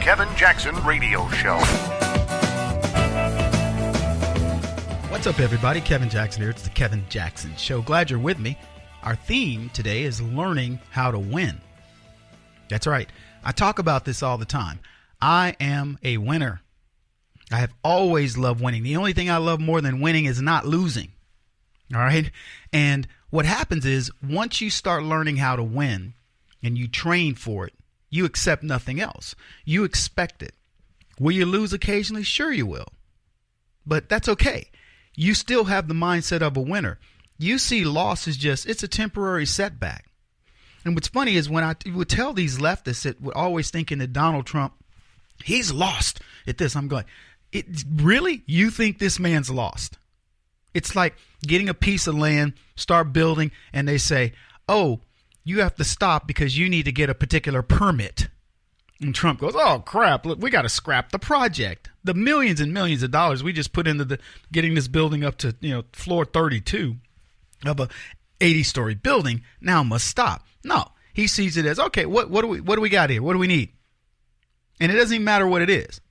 Kevin Jackson Radio Show. What's up, everybody? Kevin Jackson here. It's the Kevin Jackson Show. Glad you're with me. Our theme today is learning how to win. That's right. I talk about this all the time. I am a winner. I have always loved winning. The only thing I love more than winning is not losing. All right? And what happens is once you start learning how to win and you train for it, you accept nothing else. You expect it. Will you lose occasionally? Sure you will. But that's okay. You still have the mindset of a winner. You see loss as just, it's a temporary setback. And what's funny is when I would tell these leftists that were always thinking that Donald Trump, he's lost at this, I'm going, really? You think this man's lost? It's like getting a piece of land, start building, and they say, oh, you have to stop because you need to get a particular permit. And Trump goes, oh, crap, look, we got to scrap the project. The millions and millions of dollars we just put into getting this building up to, floor 32 of a 80-story building now must stop. No, he sees it as, okay, what do we got here? What do we need? And it doesn't even matter what it is.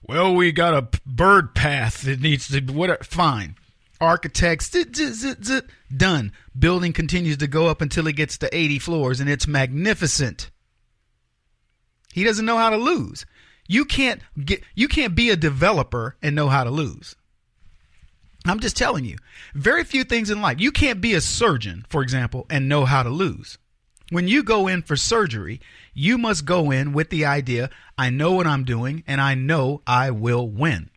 Well, we got a bird path that needs to, fine. Architects, done. Building continues to go up until it gets to 80 floors, and it's magnificent. He doesn't know how to lose. You can't be a developer and know how to lose. I'm just telling you, very few things in life. You can't be a surgeon, for example, and know how to lose. When you go in for surgery, you must go in with the idea, I know what I'm doing, and I know I will win.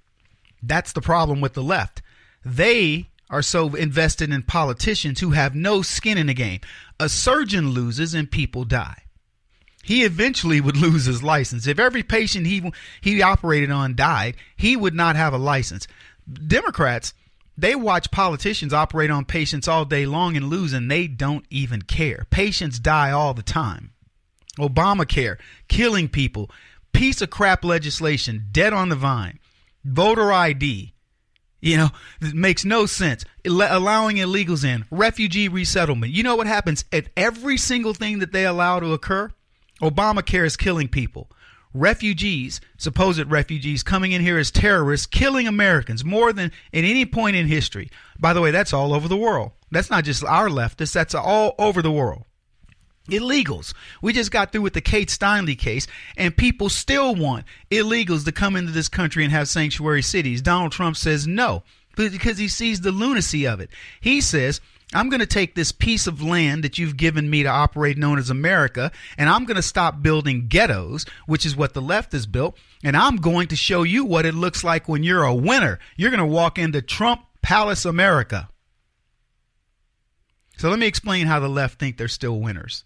That's the problem with the left. They are so invested in politicians who have no skin in the game. A surgeon loses and people die. He eventually would lose his license. If every patient he operated on died, he would not have a license. Democrats, they watch politicians operate on patients all day long and lose, and they don't even care. Patients die all the time. Obamacare, killing people, piece of crap legislation, dead on the vine, voter ID. It makes no sense. Allowing illegals in, refugee resettlement. You know what happens at every single thing that they allow to occur? Obamacare is killing people. Refugees, supposed refugees coming in here as terrorists, killing Americans more than at any point in history. By the way, that's all over the world. That's not just our leftists. That's all over the world. Illegals. We just got through with the Kate Steinle case, and people still want illegals to come into this country and have sanctuary cities. Donald Trump says no, because he sees the lunacy of it. He says, I'm going to take this piece of land that you've given me to operate known as America, and I'm going to stop building ghettos, which is what the left has built, and I'm going to show you what it looks like when you're a winner. You're going to walk into Trump Palace America. So let me explain how the left think they're still winners.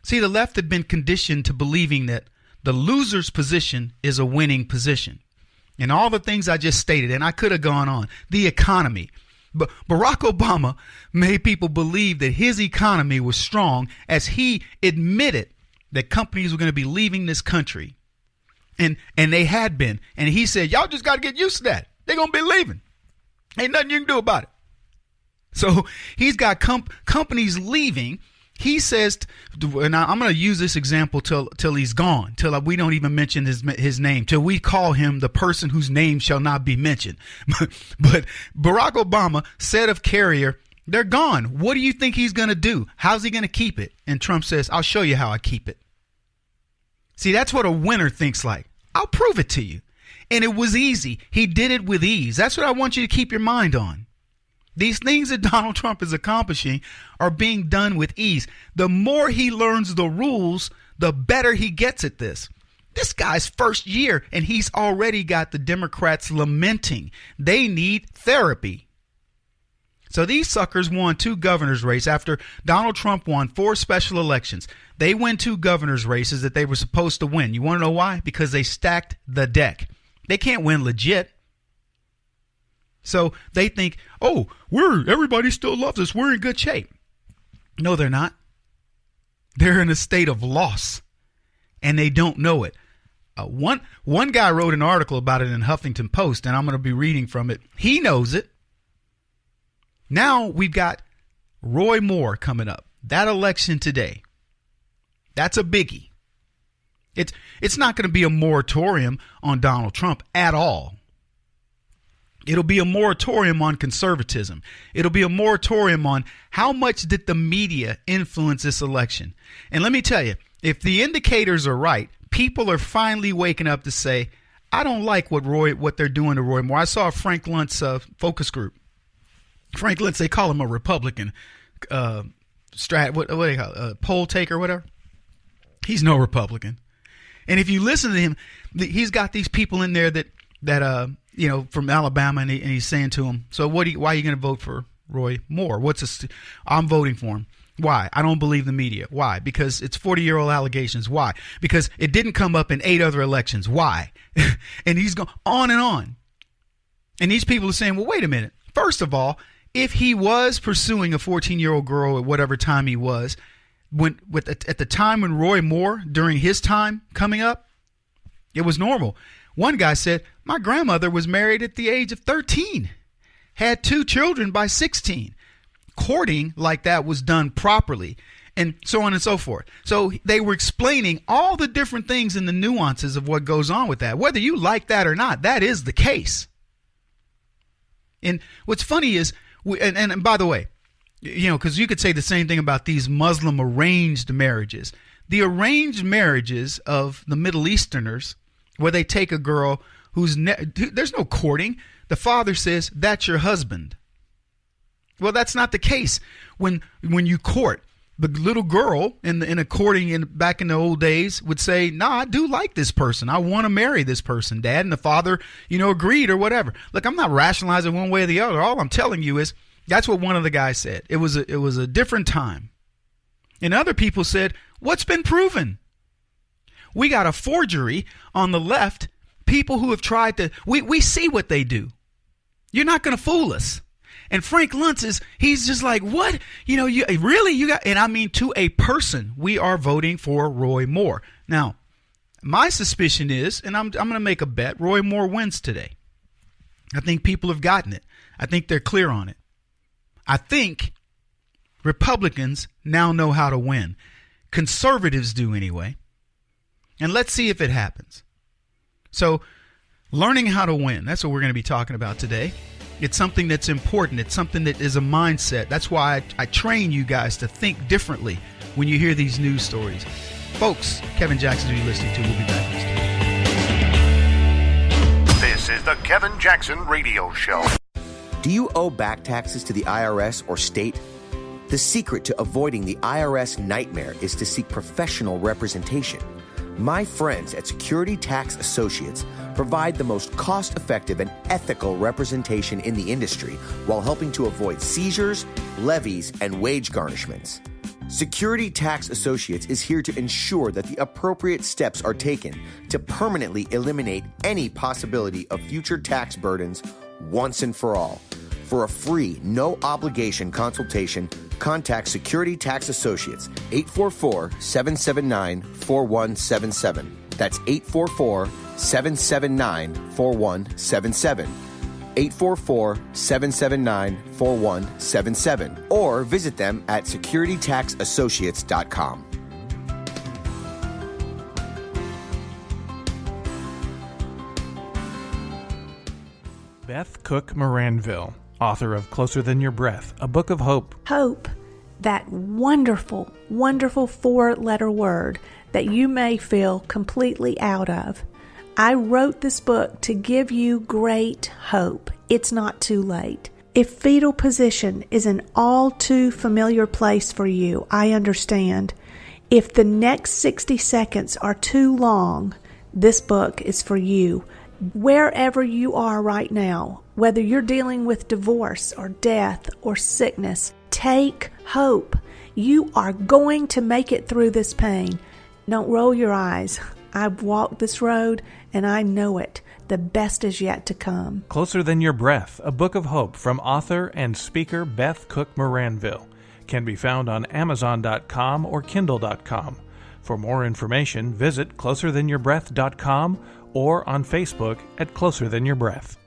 See, the left had been conditioned to believing that the loser's position is a winning position. And all the things I just stated, and I could have gone on, the economy. But Barack Obama made people believe that his economy was strong as he admitted that companies were going to be leaving this country. And they had been. And he said, y'all just got to get used to that. They're going to be leaving. Ain't nothing you can do about it. So he's got companies leaving. He says, and I'm going to use this example till he's gone, till we don't even mention his name, till we call him the person whose name shall not be mentioned. But Barack Obama said of Carrier, they're gone. What do you think he's going to do? How's he going to keep it? And Trump says, I'll show you how I keep it. See, that's what a winner thinks like. I'll prove it to you. And it was easy. He did it with ease. That's what I want you to keep your mind on. These things that Donald Trump is accomplishing are being done with ease. The more he learns the rules, the better he gets at this. This guy's first year, and he's already got the Democrats lamenting. They need therapy. So these suckers won 2 governor's races after Donald Trump won 4 special elections. They win 2 governor's races that they were supposed to win. You want to know why? Because they stacked the deck. They can't win legit. So they think, oh, everybody still loves us. We're in good shape. No, they're not. They're in a state of loss, and they don't know it. One guy wrote an article about it in Huffington Post, and I'm going to be reading from it. He knows it. Now we've got Roy Moore coming up. That election today, that's a biggie. It's not going to be a moratorium on Donald Trump at all. It'll be a moratorium on conservatism. It'll be a moratorium on how much did the media influence this election. And let me tell you, if the indicators are right, people are finally waking up to say, I don't like what they're doing to Roy Moore. I saw Frank Lunt's focus group. Frank Luntz, they call him a Republican what do they call it? Poll taker or whatever. He's no Republican. And if you listen to him, he's got these people in there that from Alabama, and he's saying to them, so why are you going to vote for Roy Moore? I'm voting for him. Why? I don't believe the media. Why? Because it's 40-year-old allegations. Why? Because it didn't come up in 8 other elections. Why? And he's going on and on. And these people are saying, well, wait a minute. First of all, if he was pursuing a 14-year-old girl at whatever time he was, at the time when Roy Moore, during his time coming up, it was normal. One guy said, my grandmother was married at the age of 13, had 2 children by 16. Courting like that was done properly, and so on and so forth. So they were explaining all the different things and the nuances of what goes on with that. Whether you like that or not, that is the case. And what's funny is, and by the way, because you could say the same thing about these Muslim arranged marriages. The arranged marriages of the Middle Easterners, where they take a girl there's no courting. The father says, that's your husband. Well, that's not the case. When you court, the little girl in a courting back in the old days would say, nah, I do like this person. I want to marry this person, Dad. And the father, agreed or whatever. Look, I'm not rationalizing one way or the other. All I'm telling you is that's what one of the guys said. It was a different time. And other people said, what's been proven? We got a forgery on the left. People who have tried to, we see what they do. You're not going to fool us. And Frank Luntz he's just like, what? You got, and I mean to a person, we are voting for Roy Moore. Now, my suspicion is, and I'm going to make a bet, Roy Moore wins today. I think people have gotten it. I think they're clear on it. I think Republicans now know how to win. Conservatives do anyway. And let's see if it happens. So, learning how to win, that's what we're going to be talking about today. It's something that's important. It's something that is a mindset. That's why I train you guys to think differently when you hear these news stories. Folks, Kevin Jackson, who you're listening to, we'll be back in a second. This is the Kevin Jackson Radio Show. Do you owe back taxes to the IRS or state? The secret to avoiding the IRS nightmare is to seek professional representation. My friends at Security Tax Associates provide the most cost-effective and ethical representation in the industry while helping to avoid seizures, levies, and wage garnishments. Security Tax Associates is here to ensure that the appropriate steps are taken to permanently eliminate any possibility of future tax burdens once and for all. For a free, no-obligation consultation, contact Security Tax Associates, 844-779-4177. That's 844-779-4177. 844-779-4177. Or visit them at securitytaxassociates.com. Beth Cook Moranville, author of Closer Than Your Breath, a book of hope. Hope, that wonderful, wonderful 4-letter word that you may feel completely out of. I wrote this book to give you great hope. It's not too late. If fetal position is an all too familiar place for you, I understand. If the next 60 seconds are too long, this book is for you. Wherever you are right now, whether you're dealing with divorce or death or sickness, take hope. You are going to make it through this pain. Don't roll your eyes. I've walked this road and I know it. The best is yet to come. Closer Than Your Breath, a book of hope from author and speaker Beth Cook Moranville, can be found on Amazon.com or Kindle.com. For more information, visit closerthanyourBreath.com or on Facebook at Closer Than Your Breath.